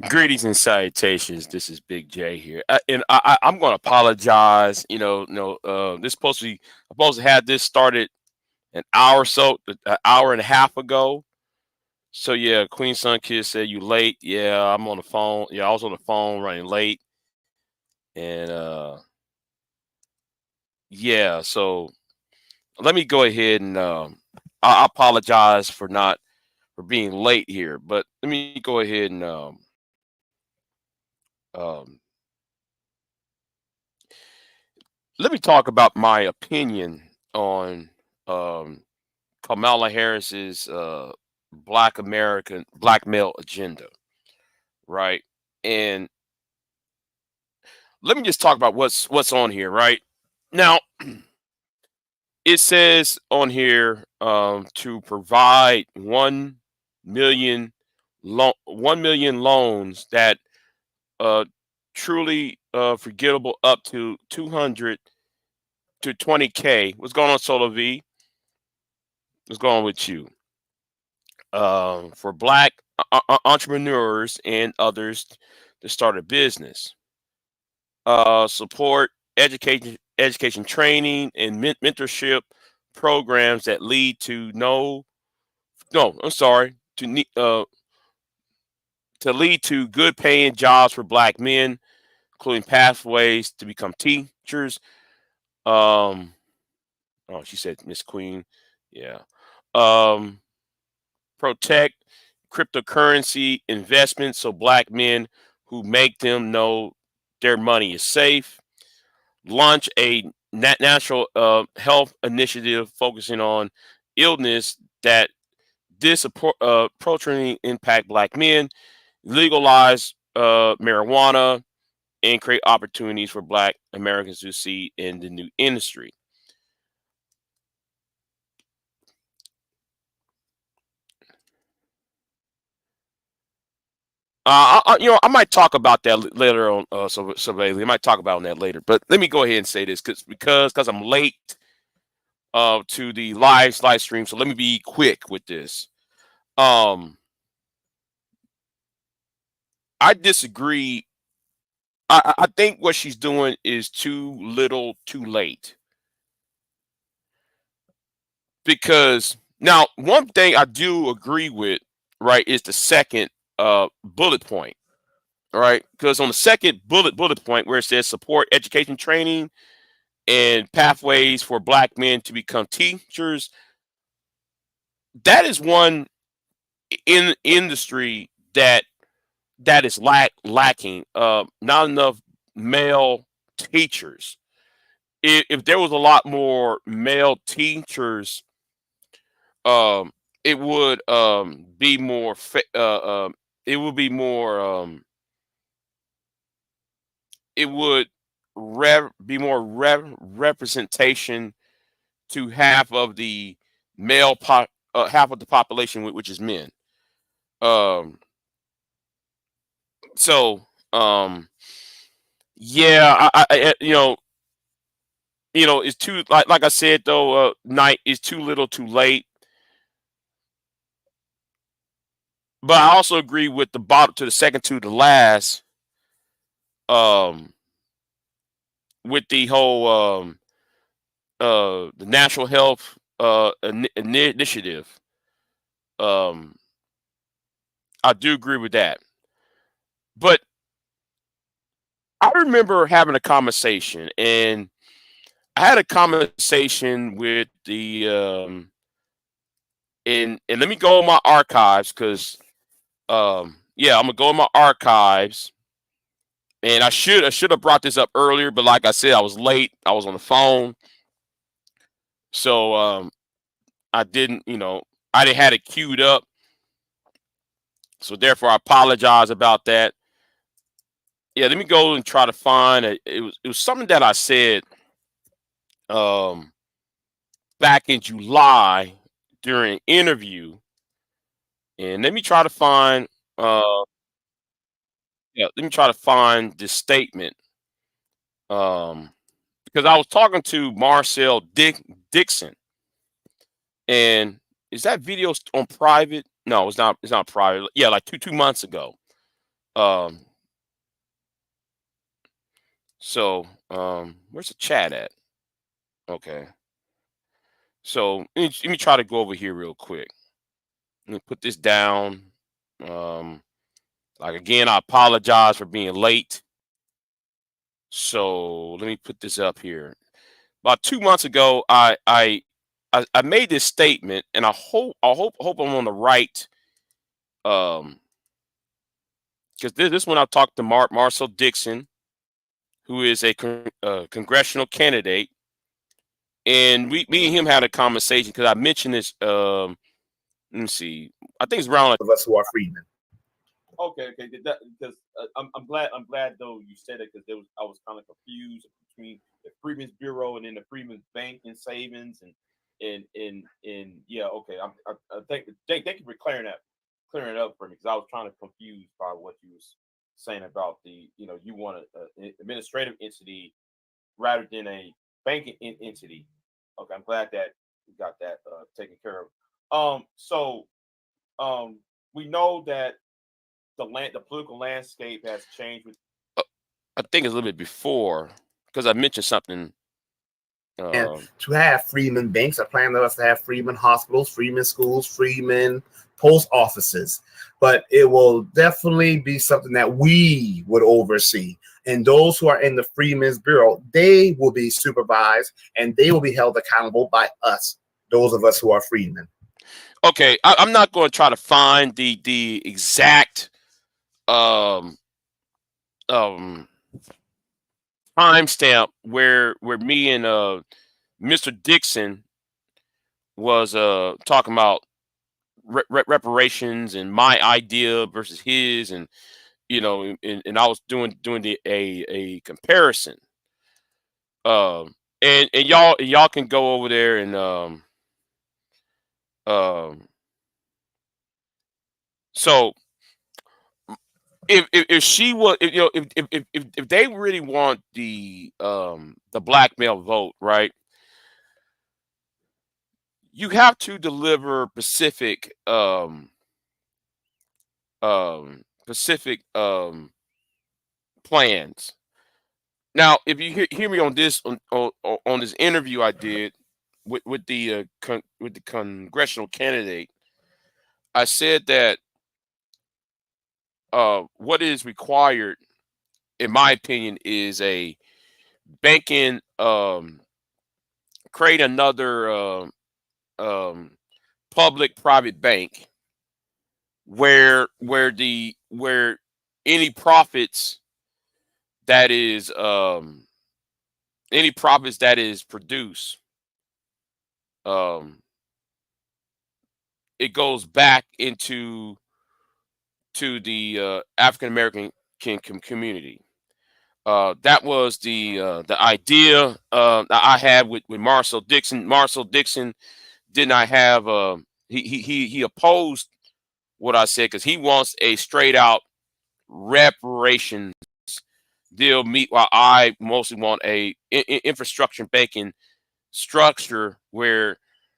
Greetings and salutations. This is Big J here, and I'm going to apologize. This I'm supposed to have this started an hour an hour and a half ago. So yeah, Queen Sun Kid said you late. Yeah, I'm on the phone. Yeah, I was on the phone running late, and yeah. So let me go ahead and I apologize for being late here, but let me go ahead and um, let me talk about my opinion on um, Kamala Harris's black male agenda, right? And let me just talk about what's on here, right? Now, it says on here to provide 1 million loans that uh, truly forgettable up to 200 to 20K. What's going on, Solo V? What's going on with you? For black entrepreneurs and others to start a business. Support education training and mentorship programs that lead to no, I'm sorry, to lead to good paying jobs for black men, including pathways to become teachers. Um, oh, she said Miss Queen. Yeah. Um, Protect cryptocurrency investments so black men who make them know their money is safe. Launch a national health initiative focusing on illness that disproportionately impact black men. Legalize marijuana and create opportunities for black Americans to see in the new industry. I might talk about that later on. So we might talk about that later. But let me go ahead and say this because I'm late to the live stream. So let me be quick with this. Um, I disagree. I think what she's doing is too little, too late. Because now one thing I do agree with, right, is the second bullet point. All right, because on the second bullet point where it says support education training and pathways for black men to become teachers, that is one in industry that is lacking. Not enough male teachers. If there was a lot more male teachers, um, it would be more. It would be more. It would be more representation to half of the population, which is men. Um, so yeah, it's too like I said though. Night is too little, too late. But I also agree with the bottom to the second to the last. Um, with the whole the national health initiative. Um, I do agree with that. But I remember having a conversation, and I had a conversation with the and let me go in my archives because yeah, I'm gonna go in my archives, and I should have brought this up earlier, but like I said, I was late. I was on the phone, so I didn't, I didn't had it queued up, so therefore I apologize about that. Yeah, let me go and try to find it. It was something that I said um back in July during an interview, and let me try to find uh yeah, let me try to find this statement um because I was talking to Marcel Dixon, And is that video on private? No, it's not. It's not private. Yeah, like two months ago. Um, where's the chat at? Okay. So let me try to go over here real quick. Let me put this down. Um, like again, I apologize for being late. So let me put this up here. About 2 months ago, I made this statement, and I hope I'm on the right. Because this one I talked to Marcel Dixon, who is a congressional candidate, and me and him had a conversation because I mentioned this. Let me see. I think it's around like Of us who are freedmen. okay, okay. Because I'm glad though you said it because I was kind of confused between the Freedmen's Bureau and then the Freedmen's Bank and Savings and yeah, okay. I thank you for clearing it up for me because I was trying to confuse by what you was saying about you want an administrative entity rather than a banking entity. Okay, I'm glad that we got that taken care of. So we know that the political landscape has changed with uh, I think it's a little bit before because I mentioned something. And Um, to have freedmen banks, I plan us to have freedmen hospitals, freedmen schools, freedmen post offices. But it will definitely be something that we would oversee. And those who are in the Freedmen's Bureau, they will be supervised and they will be held accountable by us, those of us who are freedmen. okay, I'm not going to try to find the exact um, um, timestamp where me and Mr. Dixon was talking about reparations and my idea versus his, and and I was doing a comparison. And y'all can go over there and um so if she was if they really want the black male vote, right, you have to deliver specific plans. Now, if you hear me on this on this interview I did with with the congressional candidate, I said that what is required, in my opinion, is a banking create another um, public private bank where any profits that is produced, um, it goes back into to the African American community. That was the idea that I had with Marcel Dixon. Marcel Dixon did not have he opposed what I said because he wants a straight out reparations deal meet while I mostly want a infrastructure banking structure where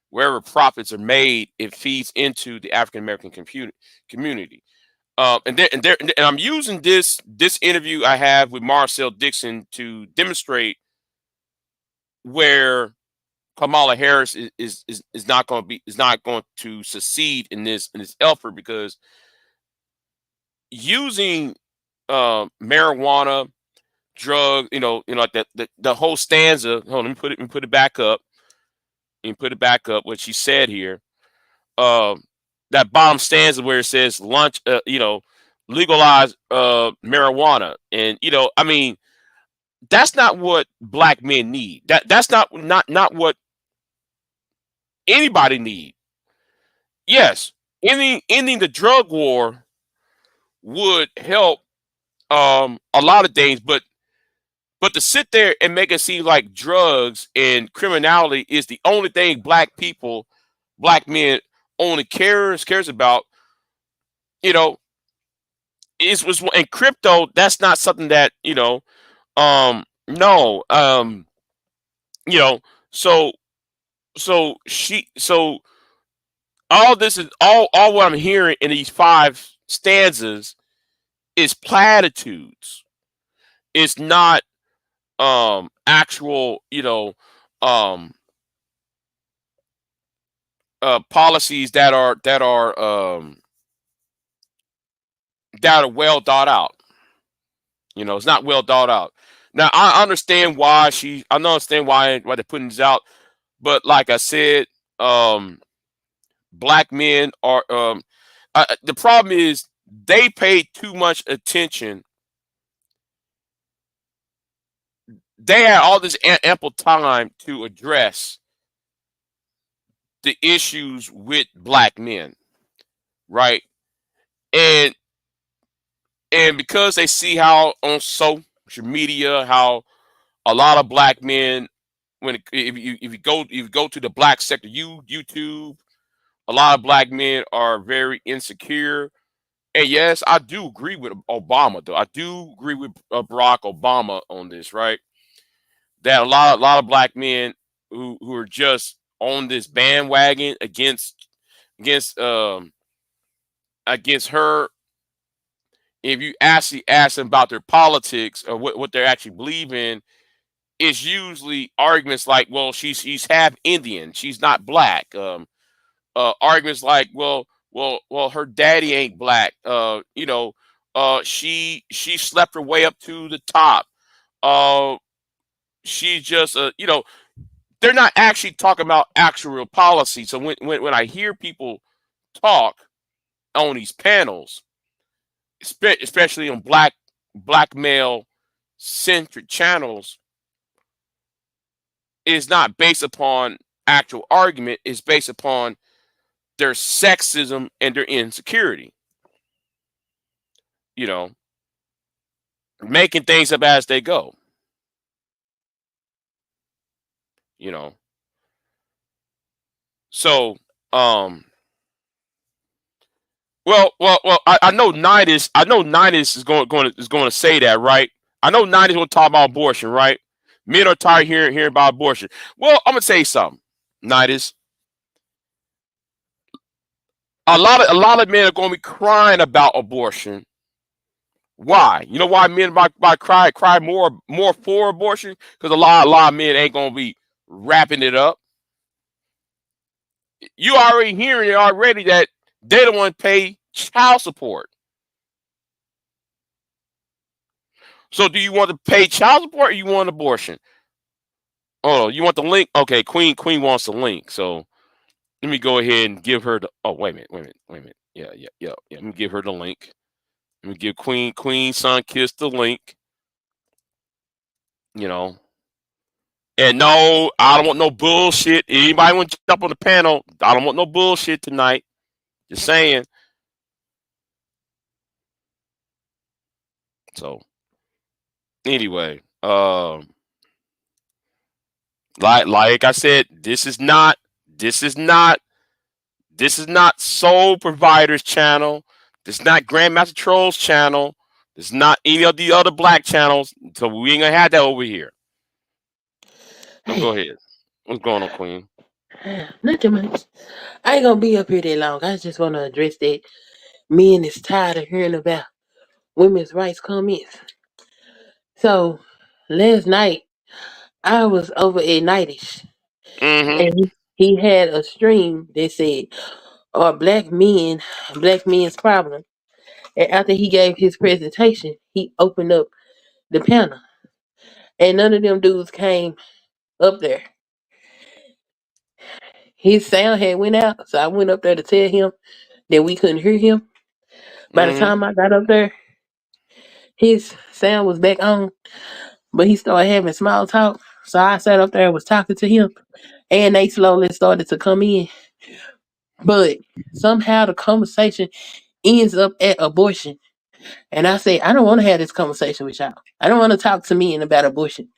wherever profits are made, it feeds into the African American community. And I'm using this interview I have with Marcel Dixon to demonstrate where Kamala Harris is not going to succeed in this effort because using marijuana, drug, like the whole stanza. Hold on, let me put it back up. And put it back up. What she said here. Um, that bottom stanza where it says lunch. Legalize marijuana, and I mean, that's not what black men need. That's not what anybody need. Yes, ending the drug war would help a lot of things, but to sit there and make it seem like drugs and criminality is the only thing black men only cares about, you know, is was in crypto. That's not something that no you know so so she so all this is all what I'm hearing in these five stanzas is platitudes. It's not actual, um policies that are well thought out. It's not well thought out. Now I understand I understand why they're putting this out, but like I said, um black men are the problem is they pay too much attention. They had all this ample time to address the issues with black men, right? And because they see how on social media how a lot of black men, if you go to the black sector, YouTube, a lot of black men are very insecure. And yes, I do agree with Obama, though. I do agree with Barack Obama on this, right? That a lot of black men who are just on this bandwagon against against her. If you actually ask them about their politics or what they actually believe in, it's usually arguments like, well, she's half Indian, she's not black. Arguments like, well, her daddy ain't black. She slept her way up to the top. Uh, she's just they're not actually talking about actual real policy. So when I hear people talk on these panels, especially on black male centric channels, is not based upon actual argument. It's based upon their sexism and their insecurity. You know, making things up as they go. You know, so well. I know Nidus. I know Nidus is going to say that, right? I know Nidus going to talk about abortion, right? Men are tired hearing about abortion. Well, I'm gonna tell you something, Nidus. A lot of men are going to be crying about abortion. Why? You know why men might cry more for abortion? Because a lot of men ain't going to be wrapping it up. You already hearing it already that they don't want to pay child support. So do you want to pay child support or you want abortion? Oh, you want the link? Okay, Queen wants the link. So let me go ahead and give her the. Oh, wait a minute. Yeah. Let me give her the link. Let me give Queen Sun Kiss the link. You know. And no, I don't want no bullshit. Anybody want to jump on the panel? I don't want no bullshit tonight. Just saying. So anyway, like I said, this is not this is not Soul Providers channel. This is not Grandmaster Trolls channel. This is not any of the other black channels. So we ain't gonna have that over here. So go Hey, ahead. What's going on, Queen? not too much. I ain't gonna be up here that long. I just wanna address that men is tired of hearing about women's rights comments. So last night I was over at Nightish Mm-hmm. and he had a stream that said, "Are black men's problem?" And after he gave his presentation, he opened up the panel, and none of them dudes came up there. His sound had went out, so I went up there to tell him that we couldn't hear him. By the Mm-hmm. time I got up there, his sound was back on, but he started having small talk. So I sat up there and was talking to him, and they slowly started to come in. But somehow the conversation ends up at abortion. And I say, I don't want to have this conversation with y'all. I don't want to talk to men about abortion.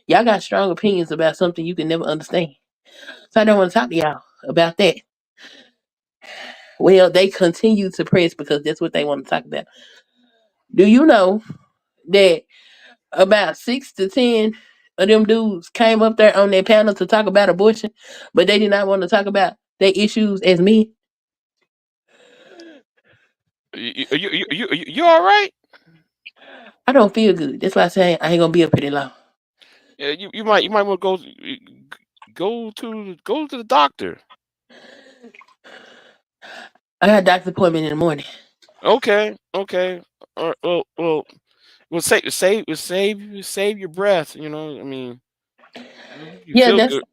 Y'all got strong opinions about something you can never understand. So I don't want to talk to y'all about that. Well, they continue to press because that's what they want to talk about. Do you know that about 6 to 10 of them dudes came up there on their panel to talk about abortion, but they did not want to talk about their issues as men? You all right? I don't feel good. That's why I say I ain't gonna be up here long. Yeah, you might want to go to the doctor. I got a doctor's appointment in the morning. Okay, okay. Well, save your breath. I mean, you Yeah, feel that's. good.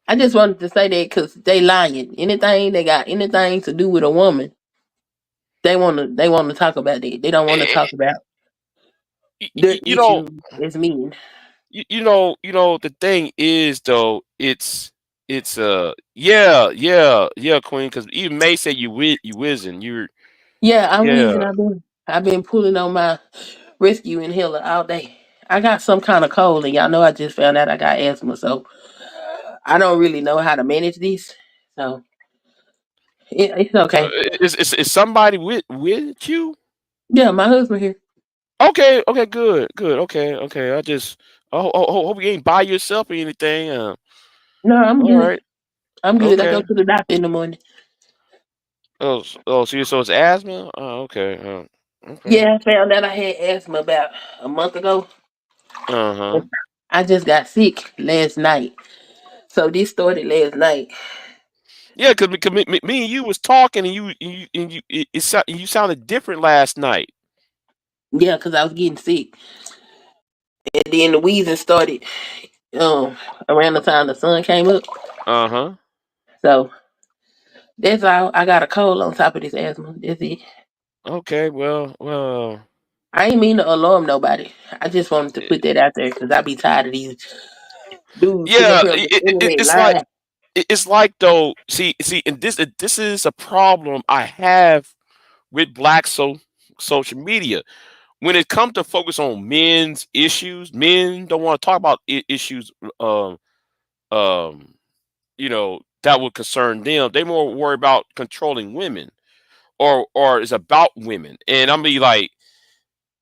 I just wanted to say that because they lying. Anything they got anything to do with a woman, they wanna talk about it. They don't want to Eh, talk about their You know, issues as men. the thing is though, it's yeah, Queen, because even May said you whizzing, Yeah, I'm wheezing. yeah. I've been pulling on my rescue inhaler all day. I got some kind of cold, and y'all know I just found out I got asthma, so I don't really know how to manage this. So it's okay. Is somebody with you? Yeah, my husband here. Okay, okay, good, good. Okay, okay. I hope you ain't by yourself or anything. No, I'm All good. right. I'm good. I go Okay. to the doctor in the morning. So it's asthma. Oh, okay. Okay. Yeah, I found out I had asthma about a month ago. Uh-huh. I just got sick last night. So this started last night. Yeah, because me and you was talking, and you sounded different last night. Yeah, because I was getting sick. And then the wheezing started um around the time the sun came up. Uh-huh. So that's all. I got a cold on top of this asthma. That's it. Okay. Well. I ain't mean to alarm nobody. I just wanted to put that out there because I be tired of these dudes sitting up Yeah. here on the internet It's like lying. it's like though. See, and this is a problem I have with black social media. When it comes to focus on men's issues, men don't want to talk about issues. Um, that would concern them. They more worry about controlling women, or it's about women. And I'm be like,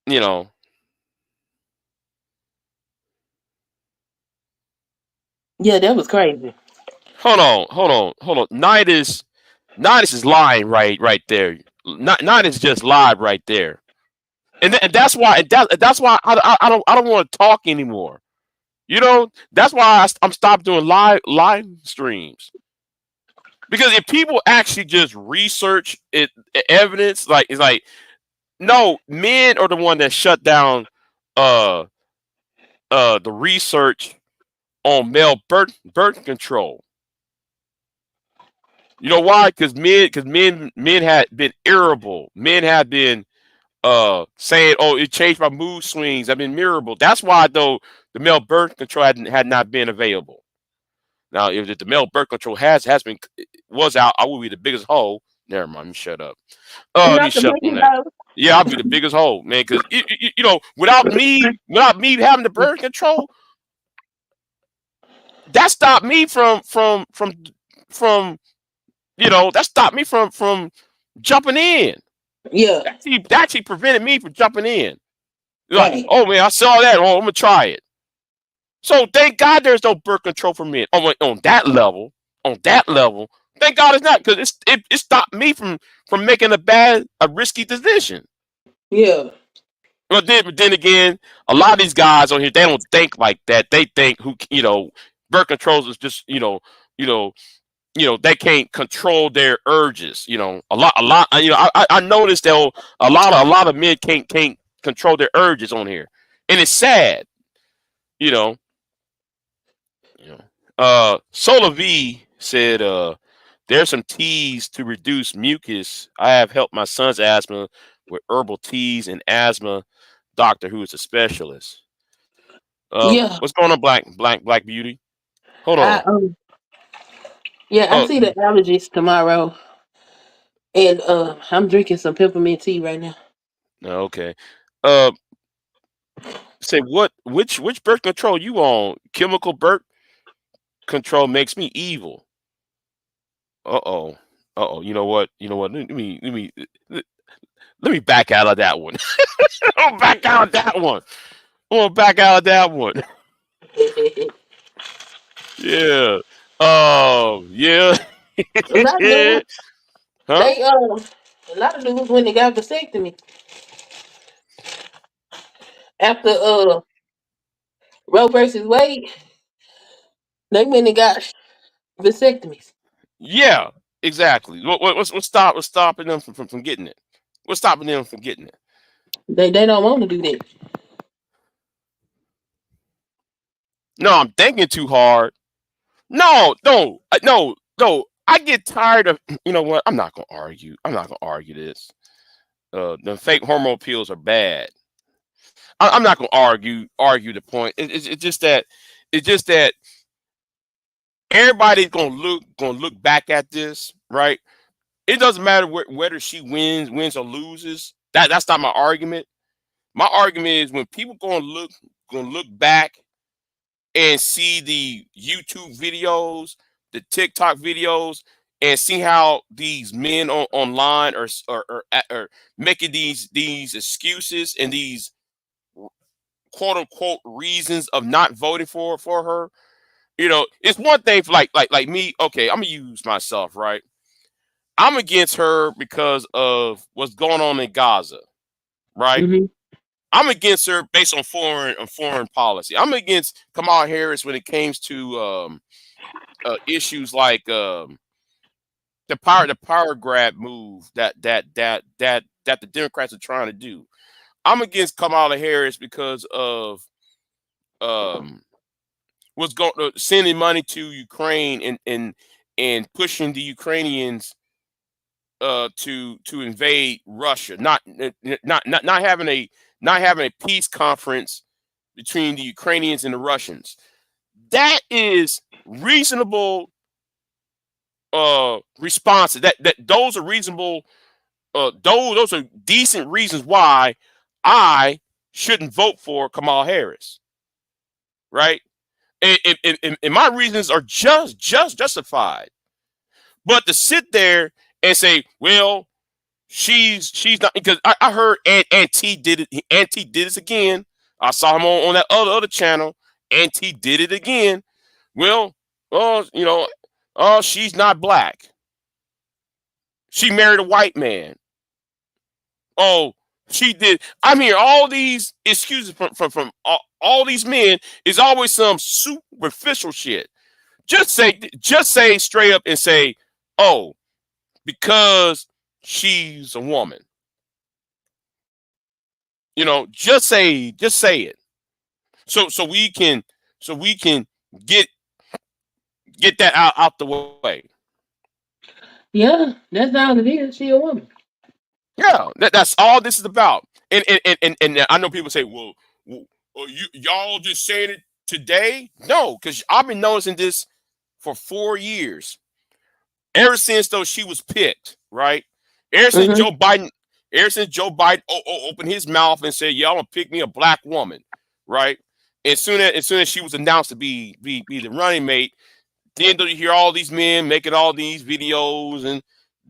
you know, Yeah, that was crazy. hold on. Nidus is lying right there. Nidus just lied right there. And that's why I don't want to talk anymore. That's why I'm stopped doing live streams. Because if people actually just research it, evidence, like it's like, no, men are the one that shut down uh the research on male birth control. You know why? Because men had been irritable. Men had been saying, "Oh, it changed my mood swings. I've been irritable." That's why though the male birth control had not been available. Now, if the male birth control has been was out, I would be the biggest hoe. Never mind, let me shut up. Let me Not the shut up on biggest that. though. Yeah, I'll be the biggest hoe, man. Because without me having the birth control, that stopped me from that stopped me from jumping in. Yeah, That actually prevented me from jumping in. Like, right. oh man, I saw that. Oh, I'm gonna try it. So thank God there's no birth control for men on that level. On that level, thank God it's not, because it stopped me from making a risky decision. Yeah, But then again, a lot of these guys on here, they don't think like that. They think birth controls is just you know they can't control their urges. A lot. I noticed that a lot of men can't control their urges on here, and it's sad. You know, you know. Solar V said, there's some teas to reduce mucus. I have helped my son's asthma with herbal teas and asthma doctor who is a specialist. yeah. What's going on, Black Beauty? Hold I on. yeah, I Oh, see the allergist tomorrow, and I'm drinking some peppermint tea right now. no, okay. Uh, say which birth control you on? Chemical birth control makes me evil. Uh oh. Uh oh. You know what? You know what? Let me back out of that one. I'm back out of that one. I'm gonna back out of that one. Yeah. Oh, yeah. My dude, Huh? they A lot of dudes when they got vasectomy after Roe versus Wade, they went and got vasectomies. Yeah, exactly. What's stopping them from getting it? What's stopping them from getting it? They don't want to do that. No, I'm thinking too hard. No, no, no, no. I get tired of. You know what? I'm not gonna argue. I'm not gonna argue this. The fake hormone pills are bad. I'm not gonna argue the point. It's just that everybody's gonna look back at this, right? It doesn't matter whether she wins or loses. That's not my argument. My argument is when people gonna look back and see the YouTube videos, the TikTok videos, and see how these men online are making these excuses and these quote unquote reasons of not voting for her. It's one thing for like me. Okay, I'm gonna use myself, right? I'm against her because of what's going on in Gaza, right? Hmm. I'm against her based on foreign policy. I'm against Kamala Harris when it comes to issues like the power grab move that the Democrats are trying to do. I'm against Kamala Harris because of um, what's going sending money to Ukraine and pushing the Ukrainians to invade Russia, not having a peace conference between the Ukrainians and the Russians. That is reasonable responses. That those are reasonable. Those are decent reasons why I shouldn't vote for Kamala Harris, right? And my reasons are just justified. But to sit there and say, well, she's not, because I heard Aunt T did it. Aunt T did this again. I saw him on that other channel. Aunt T did it again. Well, she's not black. She married a white man. Oh, she did. I'm hearing all these excuses from all these men. Is always some superficial shit. Just say straight up and say, oh, because she's a woman. Just say it. So we can get that out the way. Yeah, that's all it is. She a woman. Yeah, that's all this is about. And I know people say, well, y'all just saying it today? No, because I've been noticing this for 4 years. Ever since though she was picked, right? Ever since Hmm. Joe Biden, opened his mouth and said, "Y'all gonna pick me a black woman," right? As soon as she was announced to be the running mate, then you hear all these men making all these videos and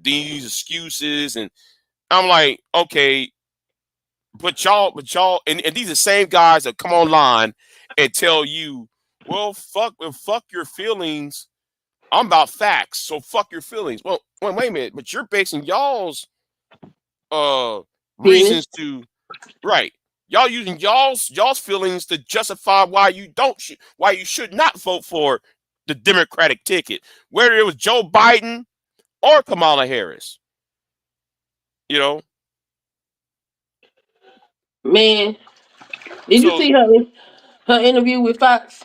these excuses, and I'm like, okay, and these are the same guys that come online and tell you, well, fuck your feelings. I'm about facts, so fuck your feelings. Well, wait a minute, but you're basing y'all's uh Feelings. reasons to right. Y'all using y'all's feelings to justify why why you should not vote for the Democratic ticket, whether it was Joe Biden or Kamala Harris. You know, Man, did you so see her interview with Fox?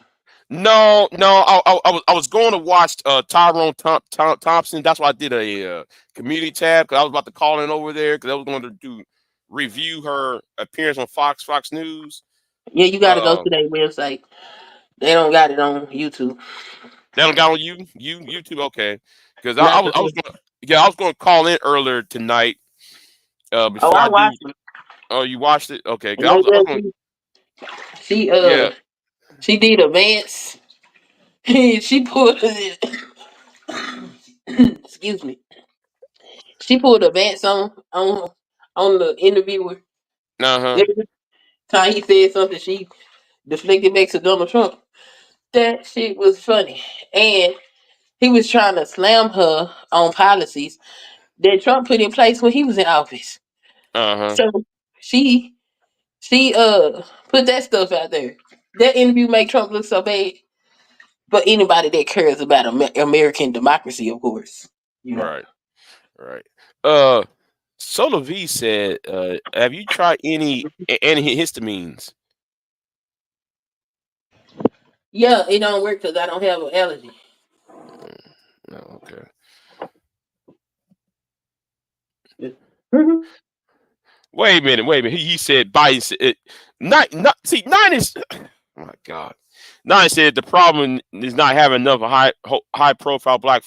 no, I was going to watch Tyrone Thompson. That's why I did a community tab because I was about to call in over there because I was going to do review her appearance on Fox News. Yeah, you got to go Uh, to their website. They don't got it on YouTube. they don't got on YouTube, okay? Because I, I Not was the. I was going yeah I was going to call in earlier tonight. Oh, Before I I do. watched it. Oh, you watched it? Okay, because Yeah, I yeah. was going. She Yeah. she did advance. She pulled excuse me. She pulled advance on the interviewer. Uh huh. Every time he said something, she deflected back to Donald Trump. That shit was funny, and he was trying to slam her on policies that Trump put in place when he was in office. Uh-huh. So she put that stuff out there. That interview made Trump look so bad. But anybody that cares about American democracy, of course, you know. Right. Right. Uh Solar V said, have you tried any antihistamines? Yeah, it don't work because I don't have an allergy. No, okay. Mhm. Wait a minute, wait a minute. He said Biden said not see nine is oh my God. Nine said the problem is not having enough high profile black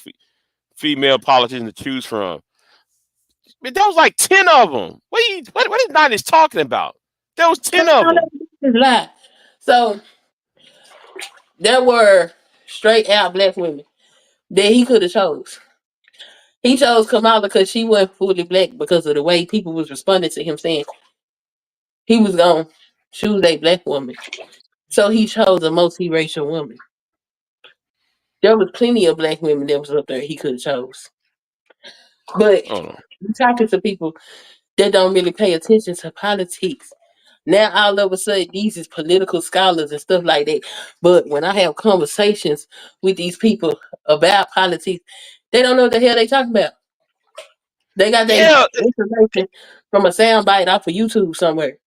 female politicians to choose from. Man, that was like 10 of them. What is Nine is talking about? There was 10 of them. It's a lie. So there were straight out black women that he could have chose. He chose Kamala because she wasn't fully black because of the way people was responding to him saying he was gonna choose a black woman. So he chose a multiracial woman. There was plenty of black women that was up there he could have chose. But Hold on. you talking to people that don't really pay attention to politics. Now all of a sudden these is political scholars and stuff like that. But when I have conversations with these people about politics, they don't know what the hell they talking about. They got their Yeah, information from a soundbite off of YouTube somewhere.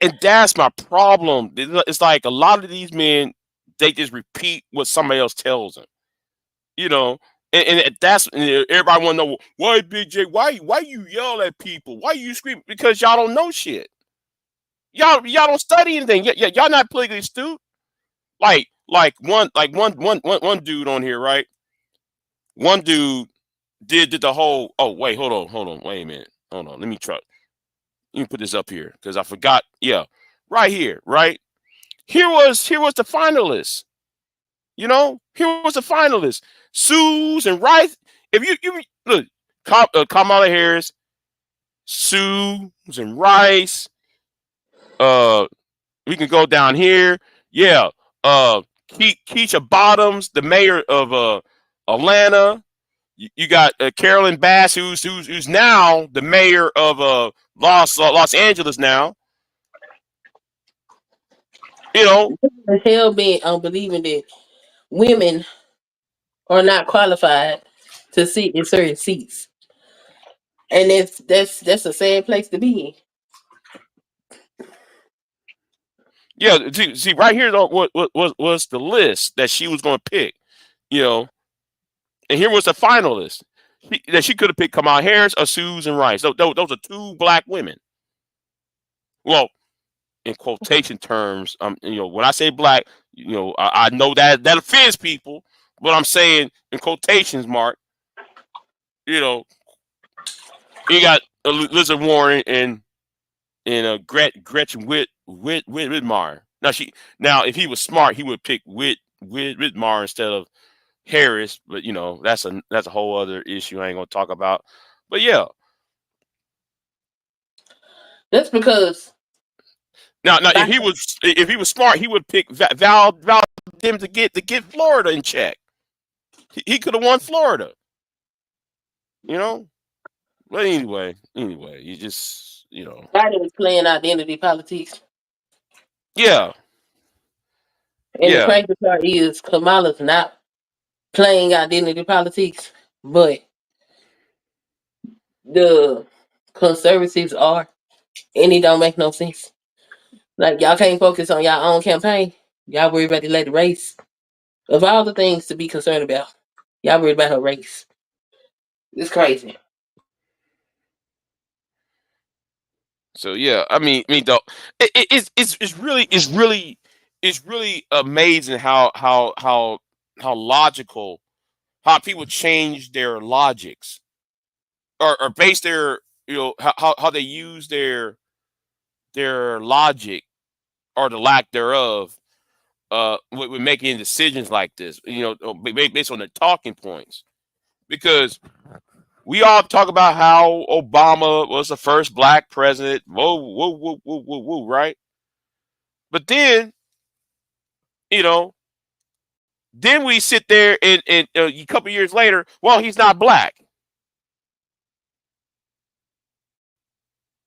and that's my problem. It's like a lot of these men, they just repeat what somebody else tells them. You know, and everybody want to know why Big J, why you yell at people, why you scream, because y'all don't know shit. Y'all don't study anything. Y'all not politically astute. One dude on here, right? One dude did the whole. Oh wait, hold on, wait a minute, hold on. Let me try. Let me put this up here because I forgot. Yeah, right here, right here was the finalists. You know, here was the finalists. Sue's and Rice. If you look, Kamala Harris, Sue's and Rice. Uh, we can go down here. Yeah. Keisha Bottoms, the mayor of Atlanta. You got Carolyn Bass, who's now the mayor of Los Angeles now. You know, The hell bent on believing that women are not qualified to sit in certain seats. And that's a sad place to be in. yeah. See right here, though, what was the list that she was going to pick? You know, and here was the finalist that she could have picked: Kamala Harris or Susan Rice. Those are two black women. Well, in quotation terms, when I say black, I know that offends people, but I'm saying in quotations mark, you know, you got Elizabeth Warren and Gretchen Whitmire. Now if he was smart, he would pick Whitmire instead of Harris, but that's a whole other issue I ain't gonna talk about. But yeah, That's because now by if he was smart, he would pick Val them to get Florida in check. He could have won Florida, you know. But anyway, you just Biden is playing identity politics. yeah, And the yeah, crazy part is Kamala's not playing identity politics, but the conservatives are. And it don't make no sense. Like y'all can't focus on y'all own campaign. Y'all worry about the lady race. Of all the things to be concerned about, y'all worried about her race. It's crazy. So yeah, I mean though, it's really amazing how logical, how people change their logics, or base their, how they use their logic, or the lack thereof, with making decisions like this, based on the talking points. Because we all talk about how Obama was the first black president. Whoa, whoa, whoa, whoa, whoa, whoa, right? But you know, then we sit there and a couple years later, well, he's not black.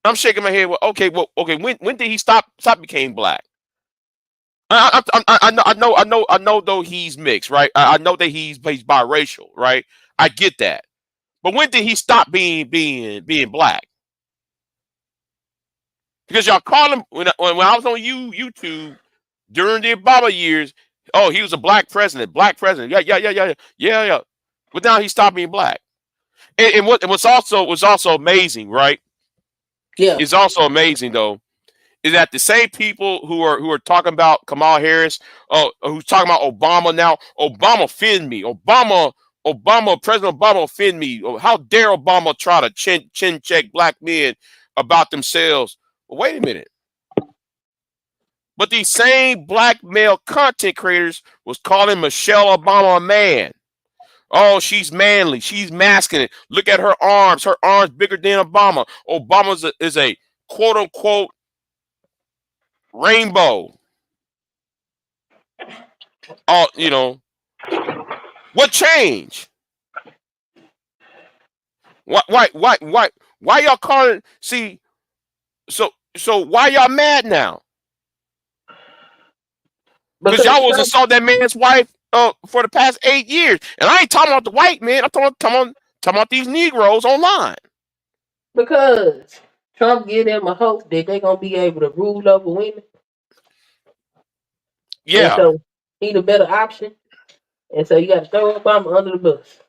I'm shaking my head. Well, okay. When did he stop became black? I know. Though he's mixed, right? I know that he's biracial, right? I get that. But when did he stop being black? Because y'all call him when I was on YouTube during the Obama years. Oh, he was a black president. Black president. Yeah. But now he stopped being black. And what was also amazing, right? Yeah. It's also amazing though is that the same people who are talking about Kamala Harris, who's talking about Obama now. Obama offend me. President Obama offend me. How dare Obama try to chin check black men about themselves? Well, wait a minute. But these same black male content creators was calling Michelle Obama a man. Oh, she's manly. She's masculine. Look at her arms. Her arms bigger than Obama. Obama is a quote unquote rainbow. Oh, what changed? Why y'all calling? See, so why y'all mad now? Because Because y'all was Trump, assault that man's wife for the past 8 years, and I ain't talking about the white man. I'm talking about these Negroes online. because Trump give them a hope that they're gonna be able to rule over women, and Yeah. so he the better option, and so you got to throw Obama under the bus.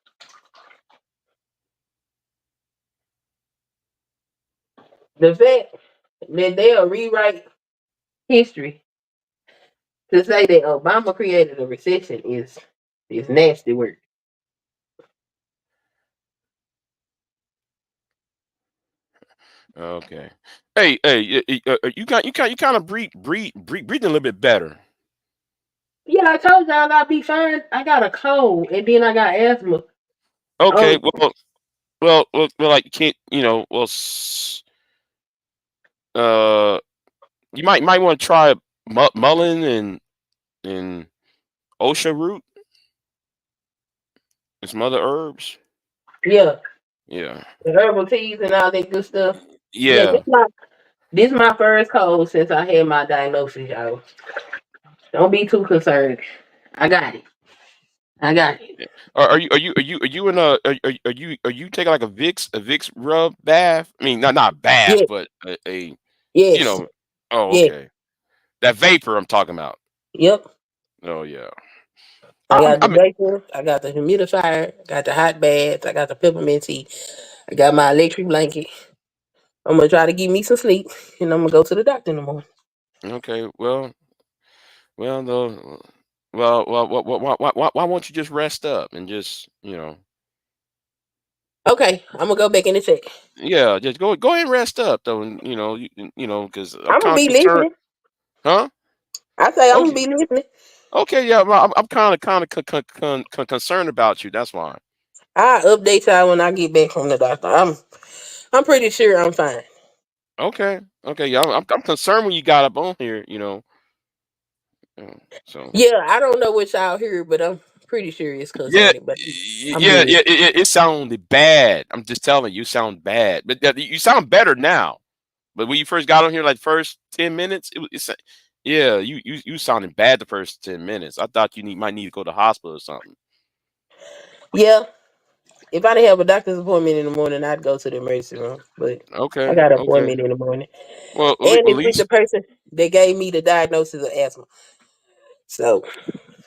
The fact that they'll rewrite history to say that Obama created a recession is nasty work. Okay. Hey, you kind of breathing a little bit better. Yeah, I told y'all I'd be fine. I got a cold and then I got asthma. Okay. Oh, Like you can't. Uh, you might want to try mullein and osha root and some other herbs. yeah, Yeah. the herbal teas and all that good stuff. Yeah, Yeah. this my first cold since I had my diagnosis, y'all. Don't be too concerned. I got it. I got it. Yeah. Are you in are you taking like a Vicks rub bath? I mean, not bath, Yeah, but a you yes, know. Oh, yeah, okay. That vapor I'm talking about. yep. Oh yeah. I I, got I the mean, vapor. I got the humidifier. I got the hot baths. I got the peppermint tea. I got my electric blanket. I'm gonna try to get me some sleep, and I'm gonna go to the doctor in the morning. okay. Well, though. Why won't you just rest up and just. Okay, I'm gonna go back in the check. Yeah, just go ahead and rest up though, and because I'm I'm gonna kind of be concerned, listening. huh? I say I'm gonna Okay, be listening. okay, yeah, well, I'm kind of concerned about you. That's why. I'll update y'all when I get back from the doctor. I'm pretty sure I'm fine. Okay, okay, yeah, I'm concerned when you got up on here. So Yeah, I don't know what y'all hear, but I'm pretty sure it's yeah, concerning. But I'm yeah, good. yeah, it sounded bad. I'm just telling you, you sound bad, but you sound better now. But when you first got on here, like first 10 minutes, yeah, you sounded bad the first 10 minutes. I thought you might need to go to the hospital or something. Yeah, if I didn't have a doctor's appointment in the morning, I'd go to the emergency room. But I Okay, got an okay. appointment in the morning, Well, and at it's with the least person that gave me the diagnosis of asthma. So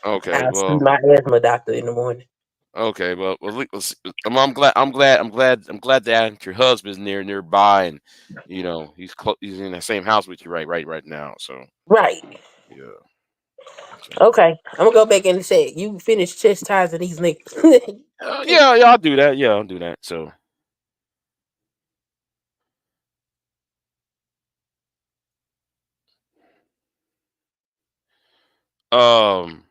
okay. I'll see Well, my asthma doctor in the morning. okay. Well, I'm glad. I'm glad that your husband's nearby, and he's in the same house with you right now. So Right. yeah. So Okay. I'm gonna go back in the set. You finish chastising these niggas. yeah, I'll do that. Yeah, I'll do that. So um.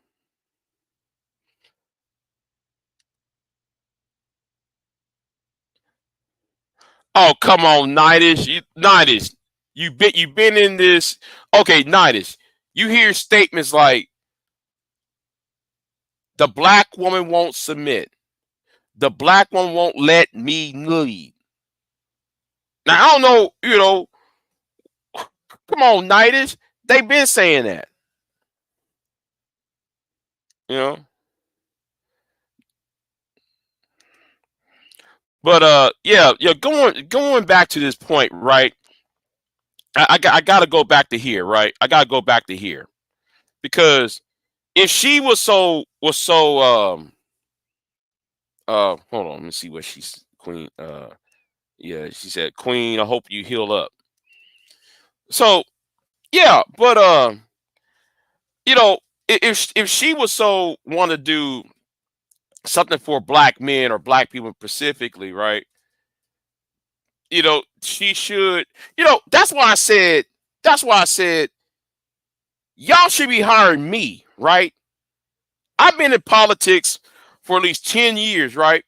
Oh, come on, Nidish. Nidish, you been in this. Okay, Nidish. You hear statements like the black woman won't submit. The black woman won't let me lead. Now I don't know, come on, Nighters. They've been saying that, you know. But yeah, going back to this point, right? I gotta go back to here, right? I gotta go back to here because if she was so hold on, let me see what she's Queen. Yeah, she said, Queen, I hope you heal up. So yeah, but you know, if she was so want to do something for black men or black people specifically, right? She should. That's why I said y'all should be hiring me, right? I've been in politics for at least 10 years, right?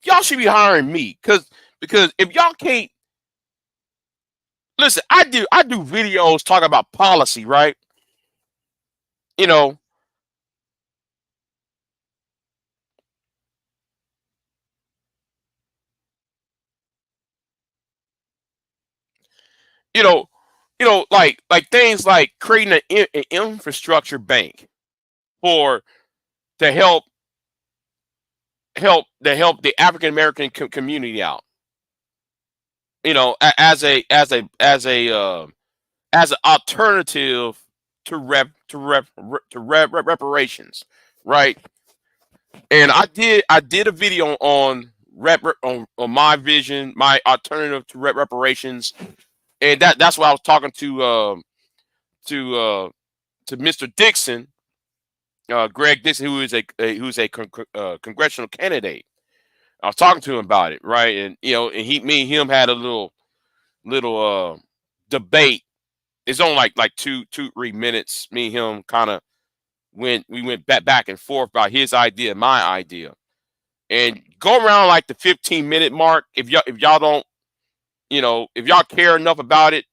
Y'all should be hiring me because if y'all can't listen, I do videos talking about policy, right? You know, you know, like things like creating an infrastructure bank for to help the African American community out. As an alternative to reparations, right? And I did a video on on my vision, my alternative to reparations, and that's why I was talking to to Mr. Dixon, Greg Dixon, who's a congressional candidate. I was talking to him about it, right? And and me and him had a little debate. It's only like 2-3 minutes. Me and him kind of went back and forth about his idea, my idea, and go around like the 15-minute mark. If y'all don't, if y'all care enough about it,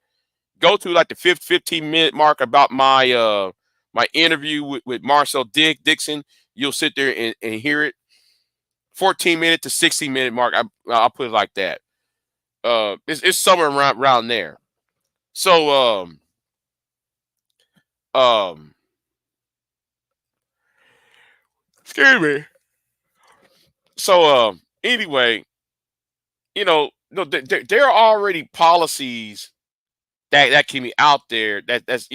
go to like the 15-minute mark about my interview with Marcel Dixon. You'll sit there and hear it. 14-minute to 16-minute mark. I'll put it like that. It's somewhere around there. So um excuse me. So anyway, no, there are already policies that can be out there that's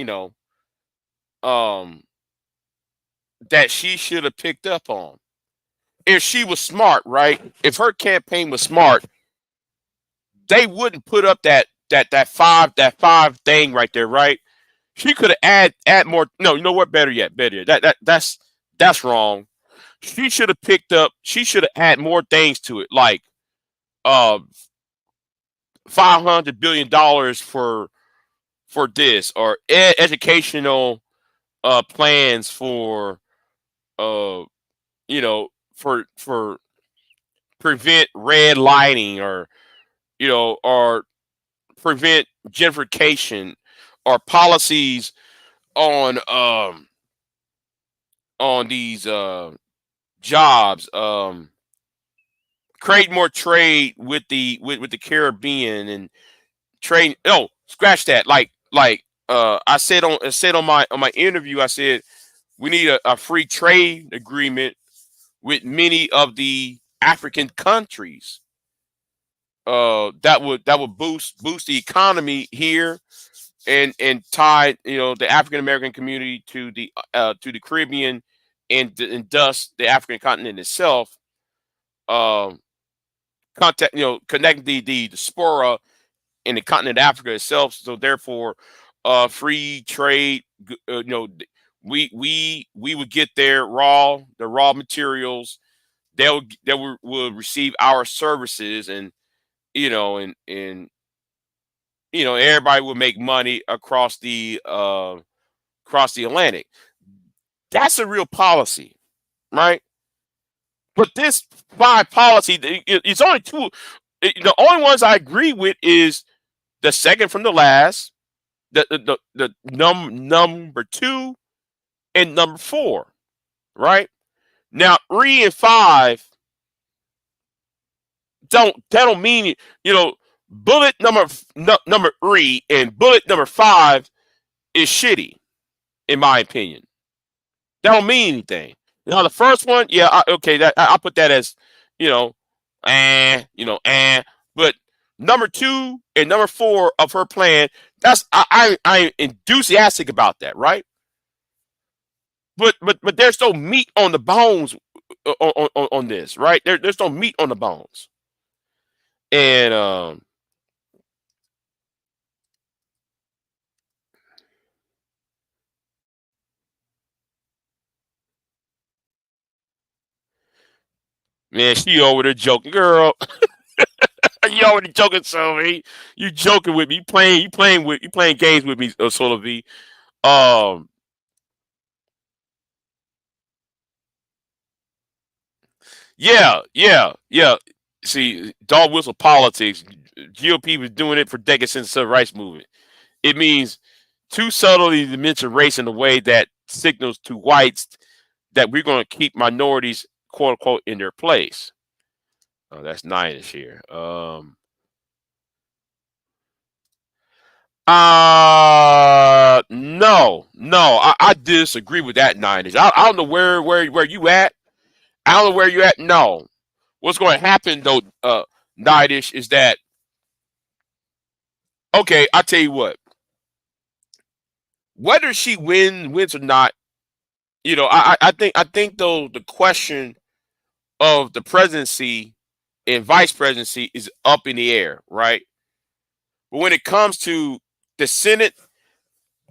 um that she should have picked up on if she was smart, right? If her campaign was smart, they wouldn't put up that five thing right there, right? She could have add more. No, you know what? Better yet. That's wrong. She should have picked up. She should have add more things to it, like uh $500 billion for this, or educational plans for uh you know for prevent red lighting, or prevent gentrification, or policies on these jobs, create more trade with the Caribbean, and trade. No, scratch that. I said on my interview, I said we need a free trade agreement with many of the African countries. That would boost the economy here, and tie the African American community to the Caribbean, and thus the African continent itself. Um, connect the diaspora in the continent of Africa itself. So therefore, free trade. We would get the raw materials. Will receive our services, and you know and and everybody will make money across the Atlantic. That's a real policy, right? But this five policy, it's only two. The only ones I agree with is the second from the last, the number two, and number four, right? Now 3 and 5 don't mean you know Bullet number 3 and bullet number 5 is shitty, in my opinion. That don't mean anything. The first one, yeah, okay, that I put that as, you know, but number 2 and number 4 of her plan, that's I'm enthusiastic about that, right? But there's no meat on the bones on this, right? There's no meat on the bones, and man, she over there joking, girl. You already joking, Sylvie. You joking with me? You playing games with me, Solar V. Um, yeah. See, dog whistle politics. GOP was doing it for decades since the civil rights movement. It means too subtly to mention race in a way that signals to whites that we're going to keep minorities, quote unquote, in their place. Oh, that's nine-ish here. No, I disagree with that nine-ish. I don't know where you at. I don't know where you at. No, what's going to happen though, nine-ish, is that okay? I tell you what, whether she wins or not, I think though the question of the presidency and vice presidency is up in the air, right? But when it comes to the Senate,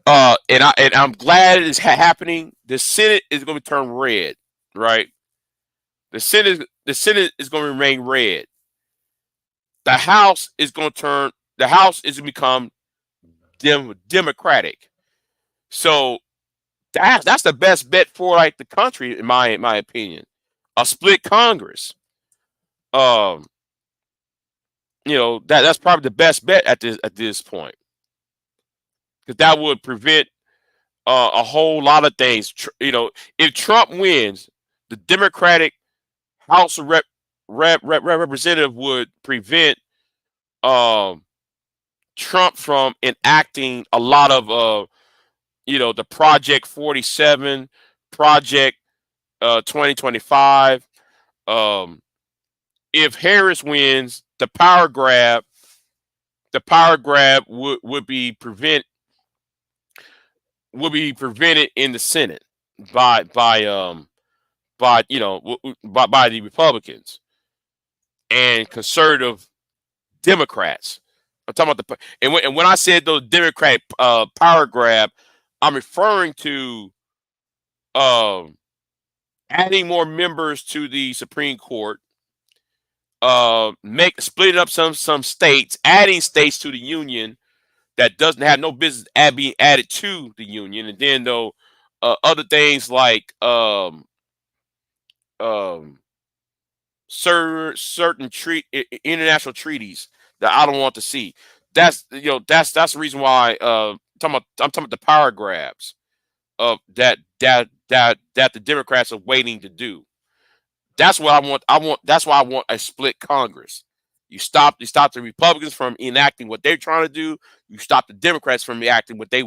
I'm glad it is happening. The Senate is going to turn red, right? The Senate is going to remain red. The House is going to turn. The House is going to become Democratic. So that's the best bet for like the country, in my opinion. A split Congress. Um, that's probably the best bet at this point, because that would prevent a whole lot of things. If Trump wins, the Democratic House of Representative would prevent um, Trump from enacting a lot of the Project 47, Project 2025. Um, if Harris wins, the power grab would be prevented in the Senate by by um by the Republicans and conservative Democrats. I'm talking about and when I said those Democratic power grab, I'm referring to um adding more members to the Supreme Court, make splitting up some states, adding states to the union that doesn't have no business being added to the union, and then though other things like um, international treaties that I don't want to see. That's the reason why I'm talking about the power grabs of that the Democrats are waiting to do. That's what I want. That's why I want a split Congress. You stop the Republicans from enacting what they're trying to do. You stop the Democrats from enacting what they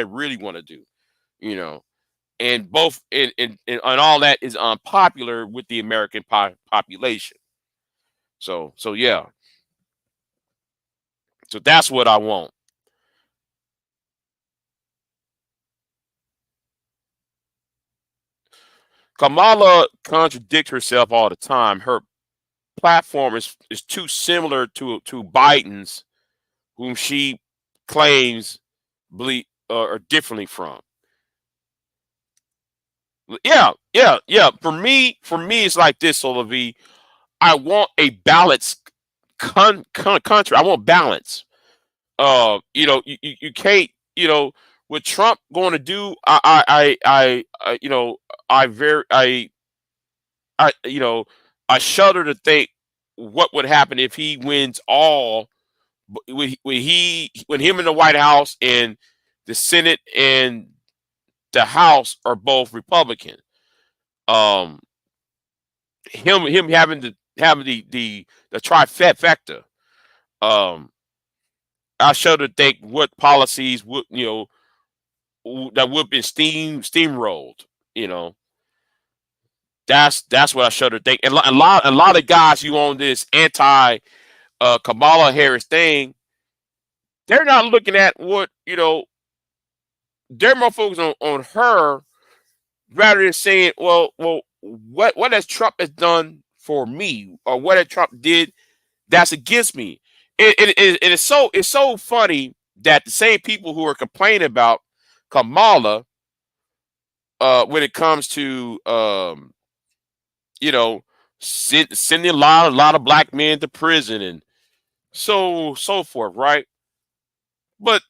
really want to do. You know, and both and all that is unpopular with the American population. So yeah, so that's what I want. Kamala contradicts herself all the time. Her platform is too similar to Biden's, whom she claims believe or differently from. Yeah. For me, it's like this, Olavi. I want a balanced country. I want balance. You can't. What Trump going to do? I very, I, I shudder to think what would happen if he wins all. When him in the White House and the Senate and the House are both Republican. Um, him having the trifecta. I shudder to think what policies would that would have been steamrolled. You know, that's what I shudder to think. And a lot of guys who on this anti Kamala Harris thing, they're not looking at what they're more focused on her rather than saying, well, what has Trump has done for me, or what has Trump did that's against me. It's so funny that the same people who are complaining about Kamala, when it comes to you know sending a lot of black men to prison and so forth, right? But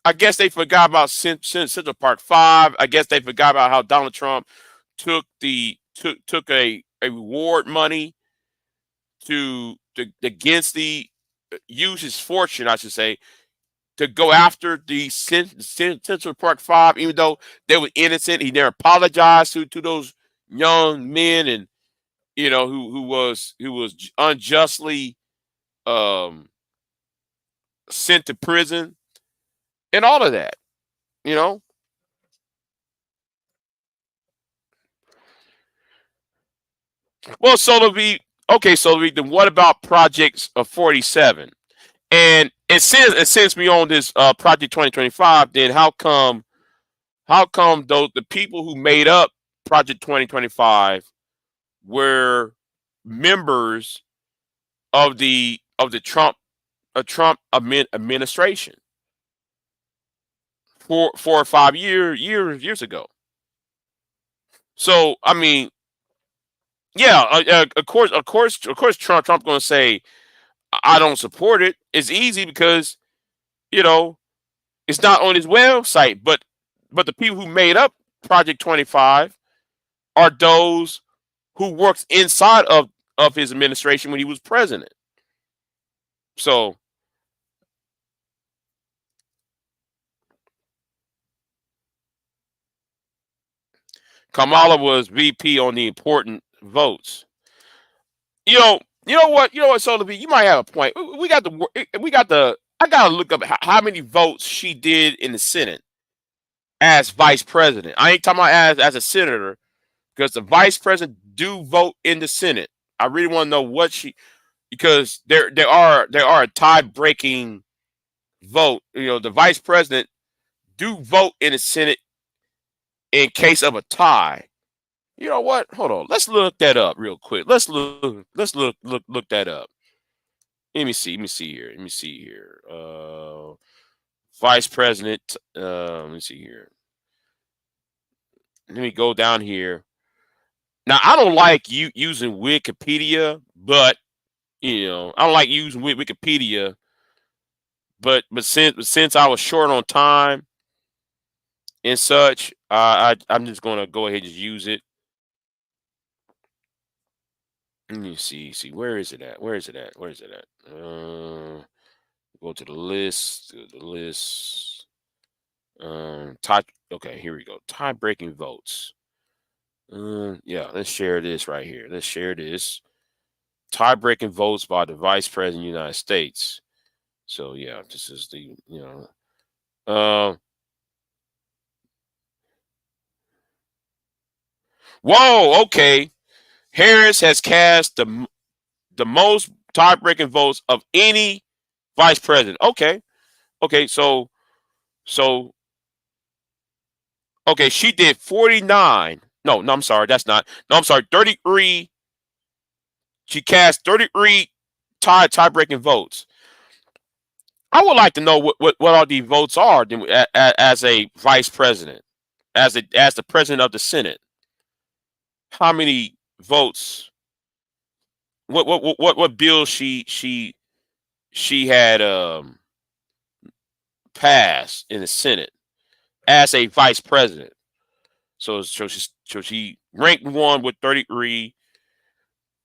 I guess they forgot about Central Park 5. I guess they forgot about how Donald Trump took a reward money to against the use his fortune, I should say, to go after the Central Park 5, even though they were innocent. He never apologized to those young men, and who was unjustly um, sent to prison and all of that. You know. Well, so to be okay. So then, what about Projects of 47? And since we on this Project 2025, then how come those the people who made up Project 2025 were members of the Trump administration 4 or 5 years ago. So I mean, yeah, of course, Trump going to say I don't support it. It's easy because you know it's not on his website, but the people who made up Project 25 are those who worked inside of his administration when he was president. So Kamala was VP on the important votes. You know what, Solovey, you might have a point. We got the. I gotta look up how many votes she did in the Senate as vice president. I ain't talking about as a senator because the vice president do vote in the Senate. I really want to know what she because there are a tie breaking vote. The vice president do vote in the Senate in case of a tie. You know what? Hold on. Let's look that up real quick. Let's look that up. Let me see. Let me see here. Let me see here. Vice President. Let me see here. Let me go down here. Now I don't like you using Wikipedia, but I don't like using Wikipedia. But since I was short on time and such, I'm just gonna go ahead and just use it. Let me see. Where is it at? Where is it at? Where is it at? Go to the list. To the list. Tie. Okay, here we go. Tie breaking votes. Yeah, let's share this right here. Let's share this. Tie breaking votes by the Vice President of the United States. So yeah, this is the. Whoa. Okay. Harris has cast the most tie breaking votes of any vice president. Okay. Okay. So okay, she did 49. No, I'm sorry, that's not. No, I'm sorry, 33. She cast 33 tie breaking votes. I would like to know what all these votes are as a vice president, as the president of the Senate. How many votes? What bill she had passed in the Senate as a vice president? So she ranked one with 33.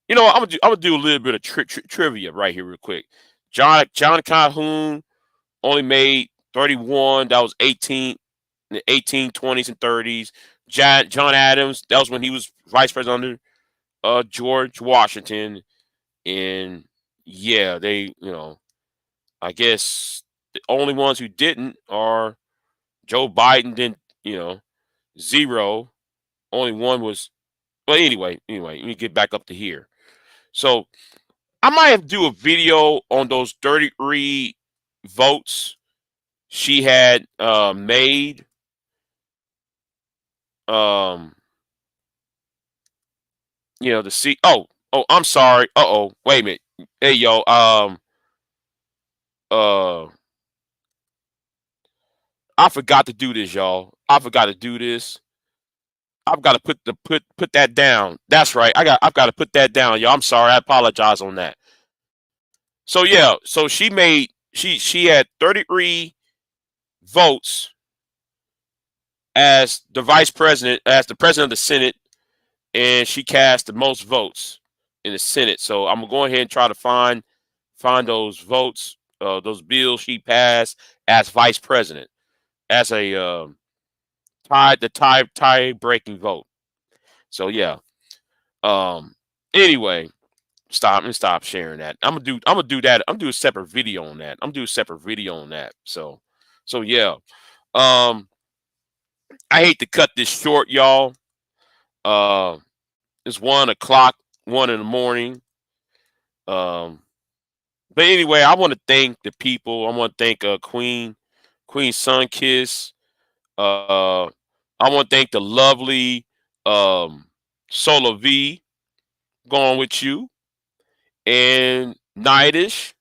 I'm gonna do a little bit of trivia right here real quick. John Calhoun only made 31. That was 18 in the 1820s and 30s. John Adams, that was when he was vice president under George Washington. And yeah, I guess The only ones who didn't are Joe Biden. Didn't, 0. Only one was. Well, anyway, let me get back up to here. So I might have to do a video on those 33 votes she had made. Um, to see. I'm sorry. Wait a minute. Hey, yo. Uh, I forgot to do this, y'all. I forgot to do this. I've got to put that down. That's right. I've got to put that down, y'all. I'm sorry. I apologize on that. So yeah. So she had 33 votes as the vice president, as the president of the Senate, and she cast the most votes in the Senate. So I'm gonna go ahead and try to find those votes, those bills she passed as vice president, as a tie breaking vote. So yeah. Anyway, stop sharing that. I'm gonna do that. I'm gonna do a separate video on that. So yeah. Um, I hate to cut this short, y'all. Uh, it's 1 o'clock, 1 in the morning. Um, but anyway, I want to thank the people. I want to thank Queen Sunkiss. Uh, I want to thank the lovely Solar V going with you, and Nightish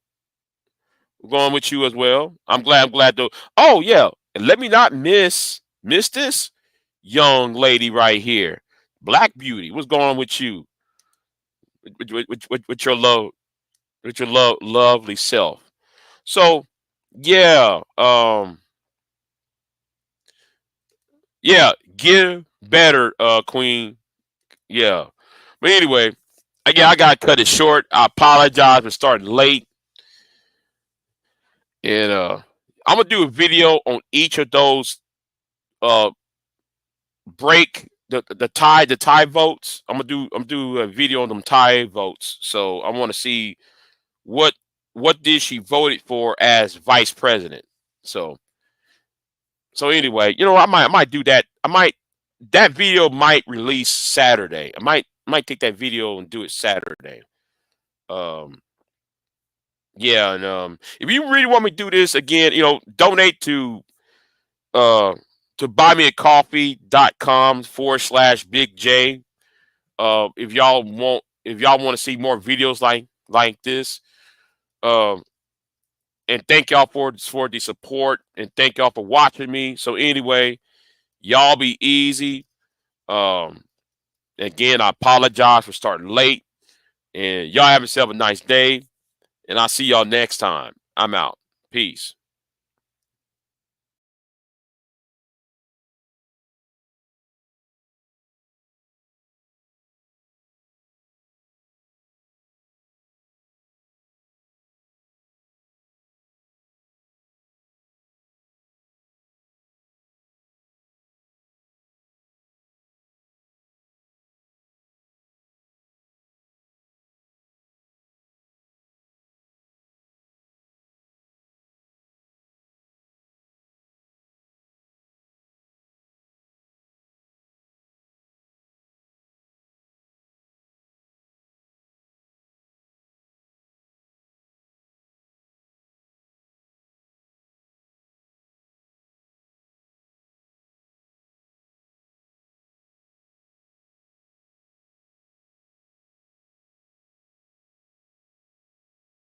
going with you as well. I'm glad to. Oh yeah, and let me not miss this young lady right here, Black Beauty. What's going on with you? With your lovely self. So yeah, get better, Queen. Yeah, but anyway, I gotta cut it short. I apologize for starting late, and I'm gonna do a video on each of those uh break the tie votes. I'm do a video on them tie votes. So I want to see what did she voted for as vice president. So anyway, I might do that. That video might release Saturday. I might take that video and do it Saturday. Um yeah, and if you really want me to do this again, donate uh to buymeacoffee.com/Big J. If y'all want to see more videos like this. Um and thank y'all for the support, and thank y'all for watching me. So anyway, y'all be easy. Um, Again, I apologize for starting late, and y'all have yourself a nice day, and I'll see y'all next time. I'm out. Peace.